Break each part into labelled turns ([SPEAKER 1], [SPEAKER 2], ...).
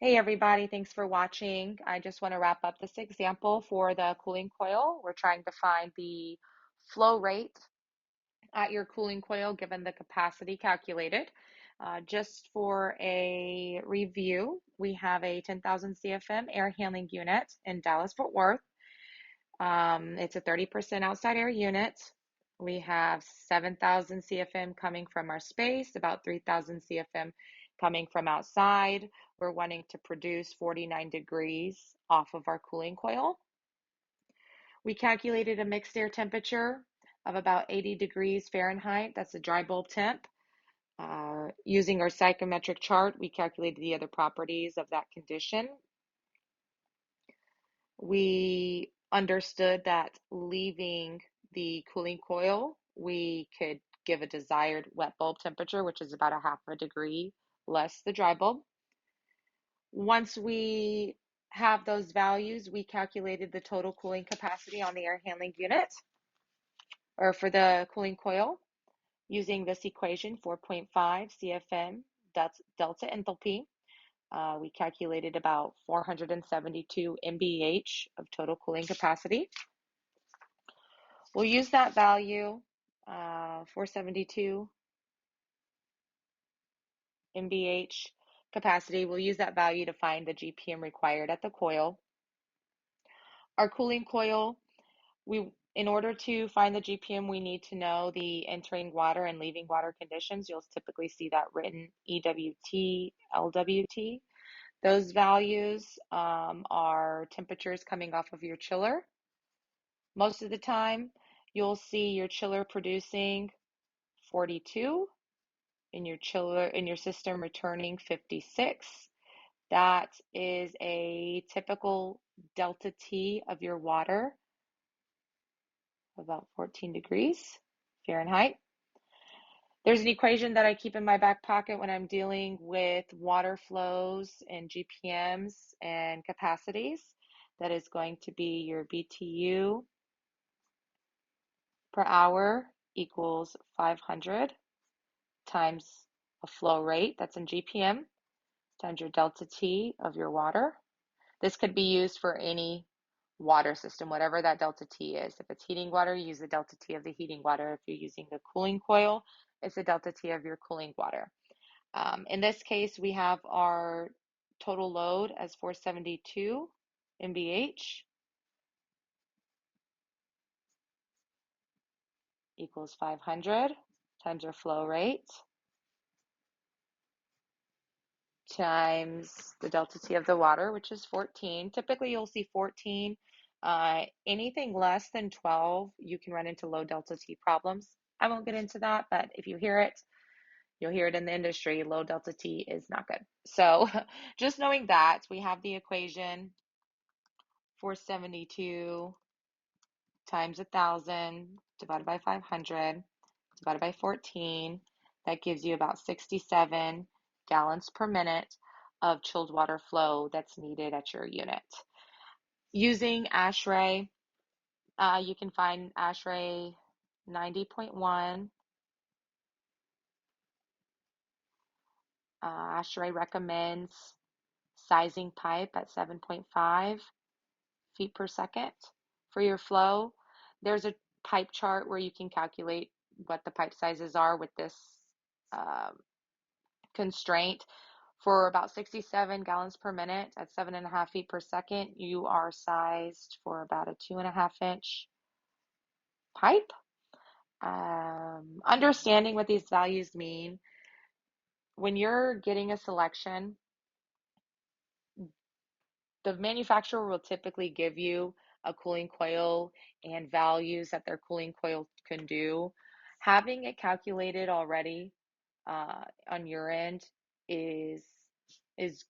[SPEAKER 1] Hey everybody, thanks for watching. I just want to wrap up this example for the cooling coil. We're trying to find the flow rate at your cooling coil given the capacity calculated. Just for a review, we have a 10,000 CFM air handling unit in Dallas, Fort Worth. It's a 30% outside air unit. We have 7,000 CFM coming from our space, about 3,000 CFM coming from outside. We're wanting to produce 49 degrees off of our cooling coil. We calculated a mixed air temperature of about 80 degrees Fahrenheit. That's a dry bulb temp. Using our psychometric chart, we calculated the other properties of that condition. We understood that leaving the cooling coil, we could give a desired wet bulb temperature, which is about a half a degree less the dry bulb. Once we have those values, we calculated the total cooling capacity on the air handling unit or for the cooling coil using this equation 4.5 CFM delta enthalpy. We calculated about 472 MBH of total cooling capacity. We'll use that value, 472 MBH capacity. We'll use that value to find the GPM required at the coil. Our cooling coil, in order to find the GPM, we need to know the entering water and leaving water conditions. You'll typically see that written EWT, LWT. Those values are temperatures coming off of your chiller. Most of the time, you'll see your chiller producing 42, in your system returning 56. That is a typical delta T of your water, about 14 degrees Fahrenheit. There's an equation that I keep in my back pocket when I'm dealing with water flows and GPMs and capacities. That is going to be your BTU per hour equals 500 times a flow rate, that's in GPM, times your delta T of your water. This could be used for any water system, whatever that delta T is. If it's heating water, use the delta T of the heating water. If you're using the cooling coil, it's the delta T of your cooling water. In this case, we have our total load as 472 MBH equals 500 times our flow rate times the delta T of the water, which is 14. Typically, you'll see 14. Anything less than 12, you can run into low delta T problems. I won't get into that, but if you hear it, you'll hear it in the industry. Low delta T is not good. So just knowing that, we have the equation 472 times 1,000 divided by 500 divided by 14. That gives you about 67 gallons per minute of chilled water flow that's needed at your unit. Using ASHRAE, you can find ASHRAE 90.1. ASHRAE recommends sizing pipe at 7.5 feet per second for your flow. There's a pipe chart where you can calculate what the pipe sizes are with this constraint. For about 67 gallons per minute at 7.5 feet per second, you are sized for about a 2.5-inch pipe. Understanding what these values mean, when you're getting a selection, the manufacturer will typically give you a cooling coil and values that their cooling coil can do. Having it calculated already on your end is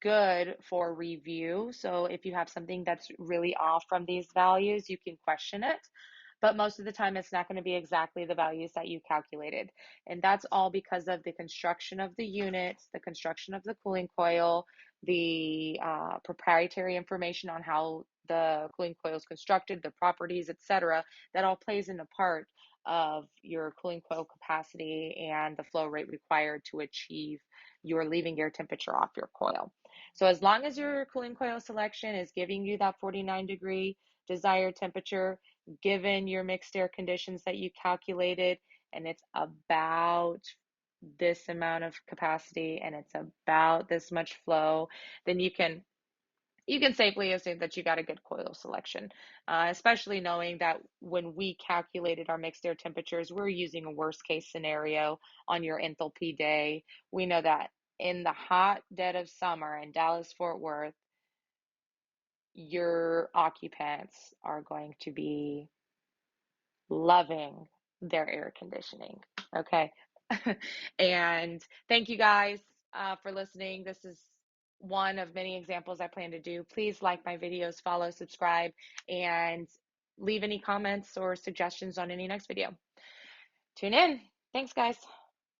[SPEAKER 1] good for review. So if you have something that's really off from these values, you can question it. But most of the time, it's not going to be exactly the values that you calculated. And that's all because of the construction of the units, the construction of the cooling coil, the proprietary information on how the cooling coil is constructed, the properties, etc. That all plays in a part of your cooling coil capacity and the flow rate required to achieve you're leaving your temperature off your coil. So as long as your cooling coil selection is giving you that 49-degree desired temperature, given your mixed air conditions that you calculated, and it's about this amount of capacity and it's about this much flow, then you can safely assume that you got a good coil selection, especially knowing that when we calculated our mixed air temperatures, we're using a worst case scenario on your enthalpy day. We know that in the hot dead of summer in Dallas, Fort Worth, your occupants are going to be loving their air conditioning. Okay. And thank you guys for listening. This is one of many examples I plan to do. Please like my videos, follow, subscribe, and leave any comments or suggestions on any next video. Tune in. Thanks, guys.